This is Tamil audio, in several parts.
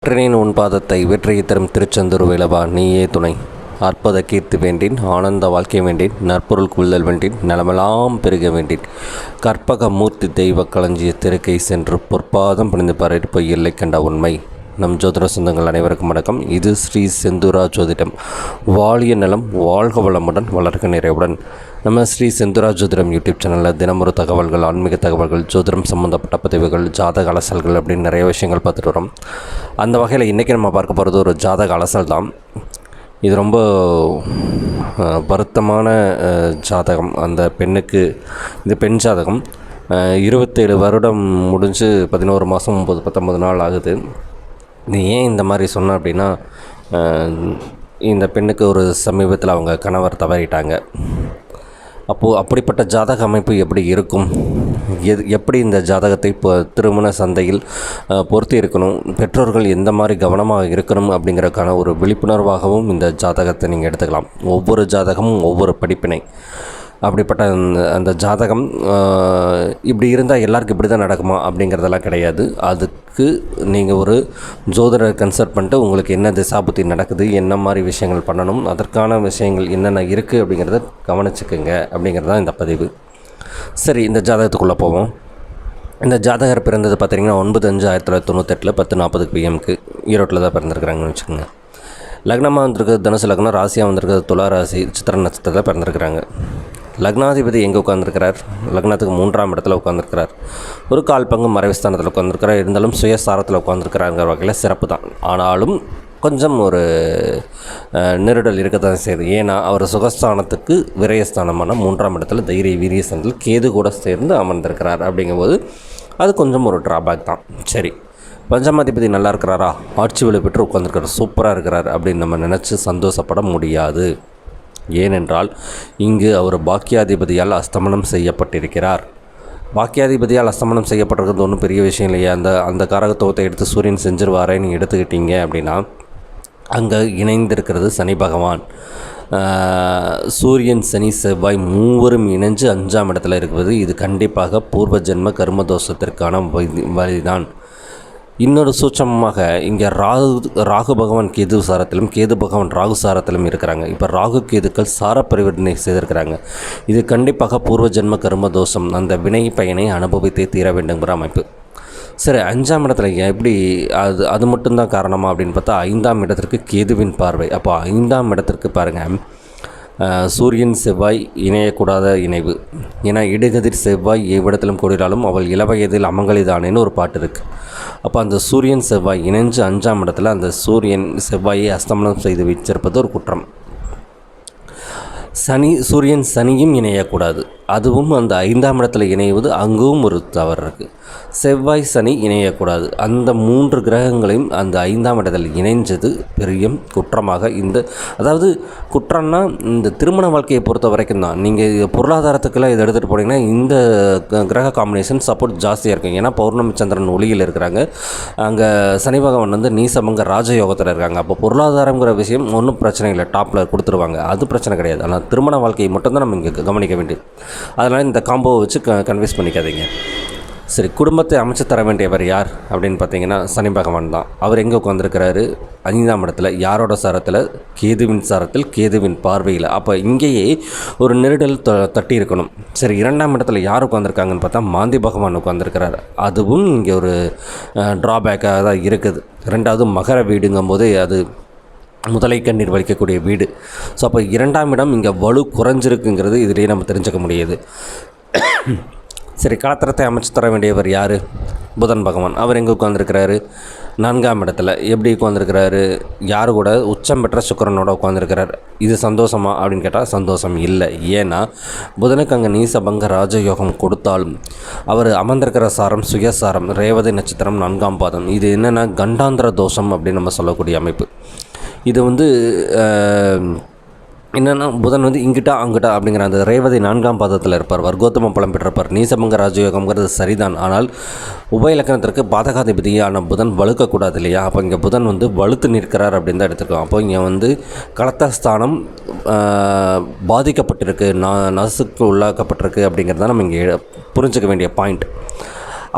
வெற்றினின் உன் பாதத்தை வெற்றியை தரும் திருச்செந்தூர் வேலவா நீயே துணை. அற்புத கீர்த்தி வேண்டேன், ஆனந்த வாழ்க்கை வேண்டேன், நற்பொருள் குவிதல் வேண்டேன், நலமெல்லாம் பெருக வேண்டேன். கற்பக மூர்த்தி தெய்வ களஞ்சிய திருக்கை சென்று பொற்பாதம் பணிந்து பரப்ப எல்லை கண்ட உண்மை. நம் ஜோதிட சொந்தங்கள் அனைவருக்கும் வணக்கம். இது ஸ்ரீ செந்தூரா ஜோதிடம். வாழிய நலம், வாழ்க வளமுடன், வளர்க நிறைவுடன். நம்ம ஸ்ரீ செந்தூரா ஜோதிடம் யூடியூப் சேனலில் தினமொரு தகவல்கள், ஆன்மீக தகவல்கள், ஜோதிடம் சம்மந்தப்பட்ட பதிவுகள், ஜாதக அலசல்கள் அப்படின்னு நிறைய விஷயங்கள் பார்த்துட்டு வரோம். அந்த வகையில் இன்றைக்கி நம்ம பார்க்க போகிறது ஒரு ஜாதக அலசல் தான். இது ரொம்ப வருத்தமான ஜாதகம். அந்த பெண்ணுக்கு, இது பெண் ஜாதகம், 27 வருடம் முடிஞ்சு 11 மாதம் 19 நாள் ஆகுது. இது ஏன் இந்த மாதிரி சொன்னேன் அப்படின்னா, இந்த பெண்ணுக்கு ஒரு சமீபத்தில் அவங்க கணவர் தவறிட்டாங்க. அப்போது அப்படிப்பட்ட ஜாதக அமைப்பு எப்படி இருக்கும், எப்படி இந்த ஜாதகத்தை இப்போ திருமண சந்தையில் பொருத்தி இருக்கணும், பெற்றோர்கள் எந்த மாதிரி கவனமாக இருக்கணும் அப்படிங்கிறதுக்கான ஒரு விழிப்புணர்வாகவும் இந்த ஜாதகத்தை நீங்கள் எடுத்துக்கலாம். ஒவ்வொரு ஜாதகமும் ஒவ்வொரு படிப்பினை. அப்படிப்பட்ட அந்த ஜாதகம் இப்படி இருந்தால் எல்லாருக்கும் இப்படி தான் நடக்குமா அப்படிங்கிறதெல்லாம் கிடையாது. அதுக்கு நீங்கள் ஒரு ஜோதிடரை கன்சல்ட் பண்ணிட்டு உங்களுக்கு என்ன திசாபுத்தி நடக்குது, என்ன மாதிரி விஷயங்கள் பண்ணணும், அதற்கான விஷயங்கள் என்னென்ன இருக்குது அப்படிங்கிறத கவனிச்சுக்குங்க அப்படிங்கிறது தான் இந்த பதிவு. சரி, இந்த ஜாதகத்துக்குள்ளே போவோம். இந்த ஜாதகர் பிறந்தது பார்த்திங்கன்னா 9/5/1998 10:40 PM ஈரோட்டில் தான் பிறந்திருக்கிறாங்கன்னு வச்சுக்கோங்க. லக்னமாக வந்திருக்கிறது தனுசு லக்னம், ராசியாக வந்திருக்கிறது துலா ராசி, சித்திரை நட்சத்திரத்தில் பிறந்திருக்கிறாங்க. லக்னாதிபதி எங்கே உட்காந்துருக்கிறார்? லக்னத்துக்கு 3ஆம் இடத்துல உட்காந்துருக்கிறார். ஒரு கால் பங்கு மறைவுஸ்தானத்தில் உட்காந்துருக்கிறார். இருந்தாலும் சுயசாரத்தில் உட்காந்துருக்கிறாங்கிற வகையில் சிறப்பு தான். ஆனாலும் கொஞ்சம் ஒரு நெருடல் இருக்க தான் செய்யுது. ஏன்னா அவர் சுகஸ்தானத்துக்கு விரயஸ்தானமான 3ஆம் இடத்துல தைரிய வீரியஸ்தானத்தில் கேது கூட சேர்ந்து அமர்ந்திருக்கிறார். அப்படிங்கும்போது அது கொஞ்சம் ஒரு ட்ராபேக் தான். சரி, பஞ்சமாதிபதி நல்லா இருக்கிறாரா? ஆட்சி விலை பெற்று உட்காந்துருக்கிறார், சூப்பராக இருக்கிறார் அப்படின்னு நம்ம நினச்சி சந்தோஷப்பட முடியாது. ஏனென்றால் இங்கு அவர் பாக்கியாதிபதியால் அஸ்தமனம் செய்யப்பட்டிருக்கிறார். பாக்கியாதிபதியால் அஸ்தமனம் செய்யப்பட்டிருக்கிறது ஒன்றும் பெரிய விஷயம் இல்லையா? அந்த காரகத்துவத்தை எடுத்து சூரியன் செஞ்சிருவாரேன்னு எடுத்துக்கிட்டீங்க அப்படின்னா, அங்கே இணைந்திருக்கிறது சனி பகவான். சூரியன், சனி, செவ்வாய் மூவரும் இணைஞ்சு 5ஆம் இடத்துல இருக்கிறது. இது கண்டிப்பாக பூர்வ ஜென்ம கர்மதோஷத்திற்கான வழிதான். இன்னொரு சூட்சமமாக இங்கே ராகு பகவான் கேது சாரத்திலும், கேது பகவான் ராகு சாரத்திலும் இருக்கிறாங்க. இப்போ ராகு கேதுக்கள் சார பரிவர்த்தனை செய்திருக்கிறாங்க. இது கண்டிப்பாக பூர்வ ஜென்ம கர்ம தோஷம், அந்த வினை பயனை அனுபவித்தே தீர வேண்டுங்கிற அமைப்பு. சரி, 5ஆம் இடத்துல எப்படி அது மட்டும்தான் காரணமா அப்படின்னு பார்த்தா, 5ஆம் இடத்திற்கு கேதுவின் பார்வை. அப்போ 5ஆம் இடத்திற்கு பாருங்கள், சூரியன் செவ்வாய் இணையக்கூடாத இணைவு. ஏன்னா இடுகதிர் செவ்வாய் எவ்விடத்திலும் கூடினாலும் அவள் இளவயதில் அமங்கலிதானேன்னு ஒரு பாட்டு இருக்குது. அப்போ அந்த சூரியன் செவ்வாய் இணைஞ்சு 5ஆம் இடத்துல அந்த சூரியன் செவ்வாயை அஸ்தமனம் செய்து வச்சிருப்பது ஒரு குற்றம். சூரியன் சனியும் இணையக்கூடாது. அதுவும் அந்த 5ஆம் இடத்துல இணைவது அங்கும் ஒரு தவறு இருக்குது. செவ்வாய் சனி இணையக்கூடாது. அந்த 3 கிரகங்களையும் அந்த 5ஆம் இடத்தில் இணைஞ்சது பெரிய குற்றமாக. அதாவது குற்றம்னா இந்த திருமண வாழ்க்கையை பொறுத்த வரைக்கும் தான். நீங்கள் பொருளாதாரத்துக்கெல்லாம் இதை எடுத்துகிட்டு போனீங்கன்னா இந்த கிரக காம்பினேஷன் சப்போர்ட் ஜாஸ்தியாக இருக்கும். ஏன்னா பௌர்ணமி சந்திரன் ஒளியில் இருக்கிறாங்க, அங்கே சனி பகவான் வந்து நீசபங்க ராஜயோகத்தில் இருக்காங்க. அப்போ பொருளாதாரங்கிற விஷயம் ஒன்றும் பிரச்சனை இல்லை, டாப்பில் கொடுத்துருவாங்க, அது பிரச்சனை கிடையாது. ஆனால் திருமண வாழ்க்கையை மட்டும்தான் நம்ம இங்கே கவனிக்க வேண்டியது. அதனால் இந்த காம்போவை வச்சு கன்வின்ஸ் பண்ணிக்காதீங்க. சரி, குடும்பத்தை அமைச்சு தர வேண்டியவர் யார் அப்படின்னு பார்த்தீங்கன்னா சனி பகவான் தான். அவர் எங்கே உட்காந்துருக்கிறாரு? 5ஆம் இடத்துல. யாரோட சாரத்தில்? கேதுவின் சாரத்தில், கேதுவின் பார்வையில். அப்போ இங்கேயே ஒரு நெருடல் தட்டி இருக்கணும். சரி, 2ஆம் இடத்துல யார் உட்காந்துருக்காங்கன்னு பார்த்தா மாந்தி பகவான் உட்காந்துருக்கிறார். அதுவும் இங்கே ஒரு ட்ராபேக்காக தான் இருக்குது. 2வது மகர வீடுங்கும்போது அது முதலை கண்ணீர் வலிக்கக்கூடிய வீடு. ஸோ அப்போ 2ஆம் இடம் இங்கே வலு குறைஞ்சிருக்குங்கிறது இதிலேயே நம்ம தெரிஞ்சுக்க முடியுது. சரி, களத்திரத்தை அமைச்சு தர வேண்டியவர் யார்? புதன் பகவான். அவர் எங்கே உட்காந்துருக்கிறாரு? 4ஆம் இடத்துல. எப்படி உட்காந்துருக்கிறாரு? யார் கூட? உச்சம் பெற்ற சுக்கிரனோட உட்காந்துருக்கிறார். இது சந்தோஷமா அப்படின்னு கேட்டால் சந்தோஷம் இல்லை. ஏன்னா புதனுக்கு அங்கே நீசபங்க ராஜயோகம் கொடுத்தாலும் அவர் அமர்ந்திருக்கிற சாரம் சுயசாரம், ரேவதி நட்சத்திரம், 4ஆம் பாதம். இது என்னென்னா கண்டாந்திர தோஷம் அப்படின்னு நம்ம சொல்லக்கூடிய அமைப்பு. இது வந்து என்னென்னா புதன் வந்து இங்கிட்டா அங்கிட்டா அப்படிங்கிற அந்த ரேவதி 4ஆம் பாதத்தில் இருப்பார், வர்க்கோத்தம பலம் பெற்றிருப்பார். நீசபங்க ராஜயோகம்ங்கிறது சரிதான். ஆனால் உபயலக்கணத்திற்கு பாதகாதிபதியான புதன் வலுக்கக்கூடாது இல்லையா? அப்போ இங்கே புதன் வந்து வலுத்து நிற்கிறார் அப்படின்னு தான் எடுத்துருக்கோம். அப்போ இங்கே வந்து களத்தஸ்தானம் பாதிக்கப்பட்டிருக்கு, நசுக்கு உள்ளாக்கப்பட்டிருக்கு அப்படிங்கிறத நம்ம இங்கே புரிஞ்சுக்க வேண்டிய பாயிண்ட்.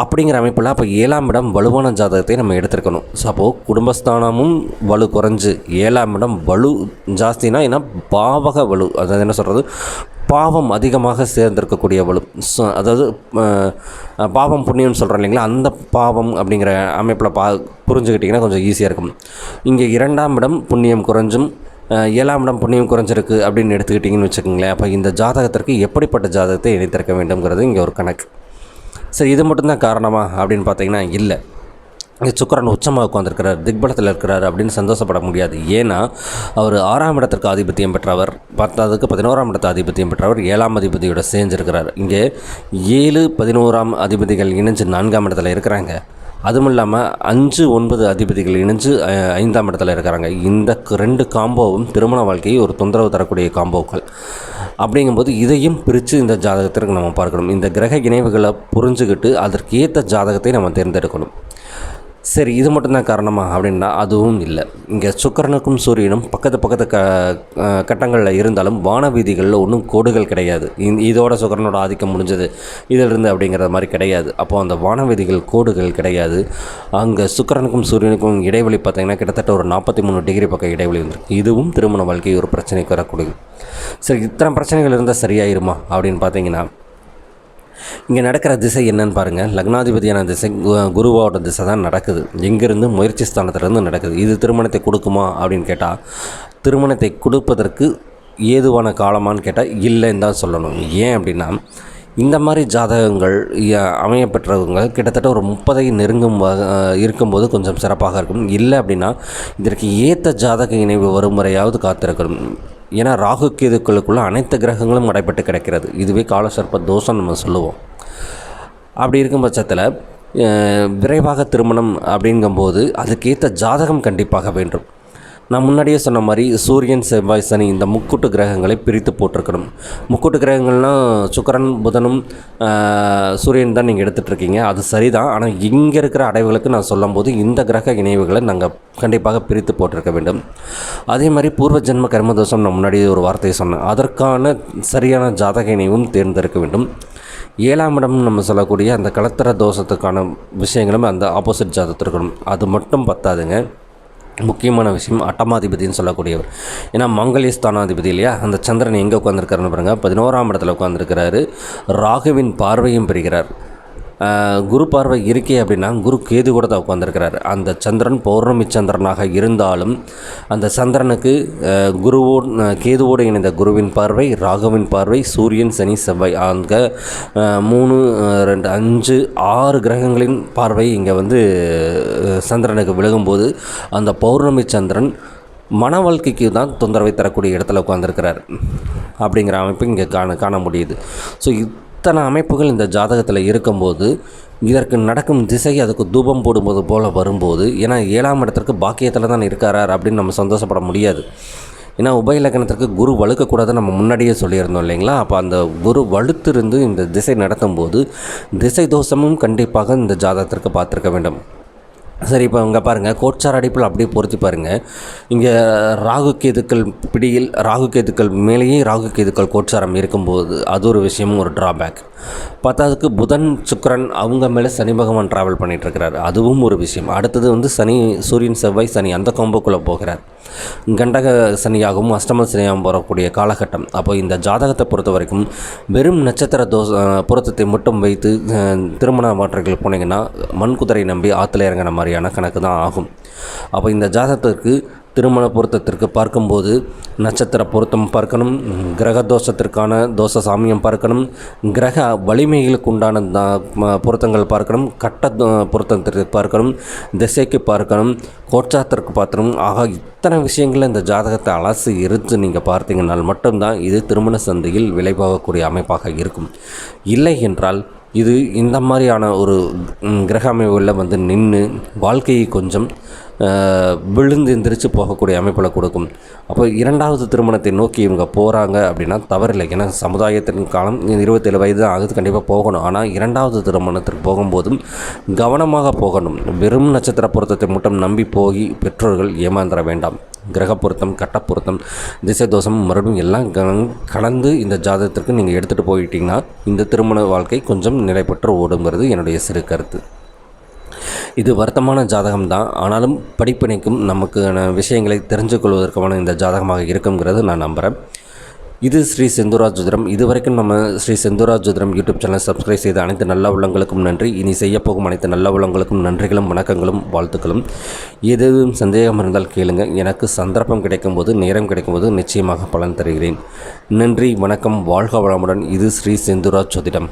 அப்படிங்கிற அமைப்பில் அப்போ 7ஆம் இடம் வலுவான ஜாதகத்தை நம்ம எடுத்துருக்கணும். ஸோ அப்போது குடும்பஸ்தானமும் வலு குறைஞ்சு 7ஆம் இடம் வலு ஜாஸ்தினா ஏன்னா பாவக வலு, அதாவது என்ன சொல்கிறது, பாவம் அதிகமாக சேர்ந்திருக்கக்கூடிய வலு. ஸோ அதாவது பாவம் புண்ணியம்னு சொல்கிறோம் இல்லைங்களா, அந்த பாவம் அப்படிங்கிற அமைப்பில் புரிஞ்சுக்கிட்டிங்கன்னா கொஞ்சம் ஈஸியாக இருக்கும். இங்கே 2ஆம் இடம் புண்ணியம் குறைஞ்சும் 7ஆம் இடம் புண்ணியம் குறைஞ்சிருக்கு அப்படின்னு எடுத்துக்கிட்டிங்கன்னு வச்சுக்கோங்களேன். அப்போ இந்த ஜாதகத்திற்கு எப்படிப்பட்ட ஜாதகத்தை இணைத்திருக்க வேண்டும்ங்கிறது இங்கே ஒரு கணக்கு. சரி, இது மட்டும்தான் காரணமா அப்படின்னு பார்த்தீங்கன்னா இல்லை. இங்கே சுக்கிரன் உச்சமாக உட்காந்துருக்கிறார், திக்பலத்தில் இருக்கிறார் அப்படின்னு சந்தோஷப்பட முடியாது. ஏன்னா அவர் 6ஆம் இடத்திற்கு ஆதிபத்தியம் பெற்றவர், 11ஆம் இடத்து ஆதிபத்தியம் பெற்றவர், 7ஆம் அதிபதியோட சேர்ந்திருக்கிறார். இங்கே 7, 11ஆம் அதிபதிகள் இணைஞ்சு 4ஆம் இடத்துல இருக்கிறாங்க. அதுவும் இல்லாமல் 5, 9 அதிபதிகள் இணைஞ்சு 5ஆம் இடத்துல இருக்கிறாங்க. இந்த 2 காம்போவும் திருமண வாழ்க்கையை ஒரு தொந்தரவு தரக்கூடிய காம்போக்கள். அப்படிங்கும்போது இதையும் பிரித்து இந்த ஜாதகத்திற்கு நம்ம பார்க்கணும். இந்த கிரக இணைவுகளை புரிஞ்சுக்கிட்டு அதற்கு ஏற்ற ஜாதகத்தை நம்ம தேர்ந்தெடுக்கணும். சரி, இது மட்டும்தான் காரணமா அப்படின்னா அதுவும் இல்லை. இங்கே சுக்கிரனுக்கும் சூரியனும் பக்கத்து கட்டங்களில் இருந்தாலும் வான வீதிகளில் ஒன்றும் கோடுகள் கிடையாது. இதோட சுக்கிரனோட ஆதிக்கம் முடிஞ்சது இதிலிருந்து அப்படிங்கிற மாதிரி கிடையாது. அப்போது அந்த வான வீதிகள் கோடுகள் கிடையாது. அங்கே சுக்கிரனுக்கும் சூரியனுக்கும் இடைவெளி பார்த்திங்கன்னா கிட்டத்தட்ட ஒரு 43 டிகிரி பக்கம் இடைவெளி வந்துருக்கு. இதுவும் திருமண வாழ்க்கை ஒரு பிரச்சனைக்கு வரக்கூடியது. சரி, இத்தனை பிரச்சனைகள் இருந்தால் சரியாயிருமா அப்படின்னு பார்த்தீங்கன்னா இங்கே நடக்கிற திசை என்னன்னு பாருங்கள். லக்னாதிபதியான திசை குருவோட திசை தான் நடக்குது. எங்கேருந்து முயற்சி ஸ்தானத்திலேருந்து நடக்குது. இது திருமணத்தை கொடுக்குமா அப்படின்னு கேட்டால் திருமணத்தை கொடுப்பதற்கு ஏதுவான காலமானு கேட்டால் இல்லைன்னு தான் சொல்லணும். ஏன் அப்படின்னா இந்த மாதிரி ஜாதகங்கள் அமையப்பெற்றவங்க கிட்டத்தட்ட ஒரு 30 நெருங்கும் இருக்கும்போது கொஞ்சம் சிறப்பாக இருக்கும். இல்லை அப்படின்னா இதற்கு ஏற்ற ஜாதக இணைவு வரும் முறையாவது காத்திருக்கணும். ஏன்னா ராகு கேதுக்களுக்குள்ள அனைத்து கிரகங்களும் அடைப்பட்டு கிடக்கிறது. இதுவே காலசர்ப்ப தோஷம் நம்ம சொல்லுவோம். அப்படி இருக்கும் பட்சத்தில் விரைவாக திருமணம் அப்படிங்கும்போது அதுக்கேற்ற ஜாதகம் கண்டிப்பாக வேண்டும். நான் முன்னாடியே சொன்ன மாதிரி சூரியன், செவ்வாய், சனி இந்த முக்கூட்டு கிரகங்களை பிரித்து போட்டிருக்கணும். முக்கூட்டு கிரகங்கள்னால் சுக்கிரன், புதனும் சூரியன் தான் நீங்கள் எடுத்துகிட்ருக்கீங்க. அது சரிதான். ஆனால் இங்கே இருக்கிற அடைவுகளுக்கு நான் சொல்லும்போது இந்த கிரக இணைவுகளை நாங்கள் கண்டிப்பாக பிரித்து போட்டிருக்க வேண்டும். அதே மாதிரி பூர்வ ஜென்ம கர்மதோஷம் நான் முன்னாடியே ஒரு வார்த்தையை சொன்னேன். அதற்கான சரியான ஜாதக இணைவும் தேர்ந்தெடுக்க வேண்டும். 7ஆம் இடம் நம்ம சொல்லக்கூடிய அந்த கலத்தர தோஷத்துக்கான விஷயங்களும் அந்த ஆப்போசிட் ஜாதகத்தில் இருக்கணும். அது மட்டும் பத்தாதுங்க. முக்கியமான விஷயம் அட்டமாதிபதினு சொல்லக்கூடியவர். ஏன்னா மங்கல்ய ஸ்தானாதிபதி இல்லையா, அந்த சந்திரன் எங்கே உட்காந்துருக்காருன்னு பாருங்கள், 11ஆம் இடத்துல உட்காந்துருக்கிறாரு. ராகுவின் பார்வையும் பெறுகிறார். குரு பார்வை இருக்கே அப்படின்னா குரு கேது கூட தான் உட்காந்துருக்கிறாரு. அந்த சந்திரன் பௌர்ணமி சந்திரனாக இருந்தாலும் அந்த சந்திரனுக்கு கேதுவோடு இணைந்த குருவின் பார்வை, ராகுவின் பார்வை, சூரியன், சனி, செவ்வாய் அங்கே 3, 2, 5, 6 கிரகங்களின் பார்வை இங்கே சந்திரனுக்கு விலகும்போது அந்த பௌர்ணமி சந்திரன் மன வாழ்க்கைக்கு தான் தொந்தரவை தரக்கூடிய இடத்துல உட்காந்துருக்கிறார். அப்படிங்கிற அமைப்பு இங்கே காண முடியுது. ஸோ இத்தனை அமைப்புகள் இந்த ஜாதகத்தில் இருக்கும்போது இதற்கு நடக்கும் திசை அதுக்கு தூபம் போடும்போது போல் வரும்போது, ஏன்னா 7ஆம் இடத்திற்கு பாக்கியத்தில் தான் இருக்காரார் அப்படின்னு நம்ம சந்தோஷப்பட முடியாது. ஏன்னா உபய இலக்கணத்திற்கு குரு வலுக்கக்கூடாதுன்னு நம்ம முன்னாடியே சொல்லியிருந்தோம் இல்லைங்களா. அப்போ அந்த குரு வலுத்திருந்து இந்த திசை நடத்தும் போது திசை தோஷமும் கண்டிப்பாக இந்த ஜாதகத்திற்கு பார்த்துருக்க வேண்டும். சரி, இப்போ இங்கே பாருங்கள், கோச்சார் அடிப்பில் அப்படியே பொருத்தி பாருங்கள். இங்கே ராகு கேதுக்கள் பிடியில் ராகு கேதுக்கள் மேலேயே ராகு கேதுக்கள் கோச்சாரம் இருக்கும்போது அது ஒரு விஷயமும் ஒரு ட்ராபேக். பத்தாவதுக்கு புதன், சுக்கிரன் அவங்க மேலே சனி பகவான் ட்ராவல் பண்ணிகிட்ருக்கிறார். அதுவும் ஒரு விஷயம். அடுத்தது சனி, சூரியன், செவ்வாய், சனி அந்த காம்போக்குள்ளே போகிறார். கண்டக சனியாகவும் அஷ்டம சனியாகவும் வரக்கூடிய காலகட்டம். அப்போ இந்த ஜாதகத்தை பொறுத்த வரைக்கும் வெறும் நட்சத்திர பொருத்தத்தை மட்டும் வைத்து திருமண மாற்றங்கள் போனீங்கன்னா மண்குதிரை நம்பி ஆற்றுல இறங்கின மாதிரியான கணக்கு தான் ஆகும். அப்போ இந்த ஜாதகத்திற்கு திருமண பொருத்தத்திற்கு பார்க்கும்போது நட்சத்திர பொருத்தம் பார்க்கணும், கிரக தோஷத்திற்கான தோஷ சாமியம் பார்க்கணும், கிரக வலிமைகளுக்கு உண்டான பொருத்தங்கள் பார்க்கணும், கட்ட பொருத்தத்திற்கு பார்க்கணும், திசைக்கு பார்க்கணும், கோட்சாத்திற்கு பார்க்கணும். ஆக இத்தனை விஷயங்களில் இந்த ஜாதகத்தை அலசி எடுத்து நீங்கள் பார்த்தீங்கன்னால் மட்டும்தான் இது திருமண சந்தையில் விளைவாகக்கூடிய அமைப்பாக இருக்கும். இல்லை என்றால் இது இந்த மாதிரியான ஒரு கிரக அமைவுகளில் நின்று வாழ்க்கையை கொஞ்சம் விழுந்து எந்திரிச்சு போகக்கூடிய அமைப்பில் கொடுக்கும். அப்போ 2வது திருமணத்தை நோக்கி இவங்க போகிறாங்க அப்படின்னா தவறில்லை. ஏன்னா சமுதாயத்தின் காலம் 27 வயது தான் ஆகுது, கண்டிப்பாக போகணும். ஆனால் 2வது திருமணத்திற்கு போகும்போதும் கவனமாக போகணும். வெறும் நட்சத்திர பொருத்தத்தை மட்டும் நம்பி போய் பெற்றோர்கள் ஏமாந்துட வேண்டாம். கிரக பொருத்தம், கட்ட பொருத்தம், திசை தோஷம் மறுபடியும் எல்லாம் கலந்து இந்த ஜாதகத்திற்கு நீங்கள் எடுத்துகிட்டு போயிட்டீங்கன்னா இந்த திருமண வாழ்க்கை கொஞ்சம் நிலைப்பற்று ஓடுங்கிறது என்னுடைய சிறு கருத்து. இது வருத்தமான ஜாதகம் தான், ஆனாலும் படிப்பினைக்கும் நமக்கான விஷயங்களை தெரிஞ்சு கொள்வதற்கான இந்த ஜாதகமாக இருக்குங்கிறது நான் நம்புகிறேன். இது ஸ்ரீ செந்தூராஜ் ஜோதிடம். இதுவரைக்கும் நம்ம ஸ்ரீ செந்தூராஜ் ஜோதிடம் யூடியூப் சேனல் சப்ஸ்கிரைப் செய்த அனைத்து நல்ல உள்ளங்களுக்கும் நன்றி. இனி செய்யப்போகும் அனைத்து நல்ல உள்ளங்களுக்கும் நன்றிகளும் வணக்கங்களும் வாழ்த்துக்களும். ஏதேனும் சந்தேகம் இருந்தால் கேளுங்க. எனக்கு சந்தர்ப்பம் கிடைக்கும்போது, நேரம் கிடைக்கும்போது நிச்சயமாக பலன் தருகிறேன். நன்றி, வணக்கம், வாழ்க வளமுடன். இது ஸ்ரீ செந்தூராஜ் ஜோதிடம்.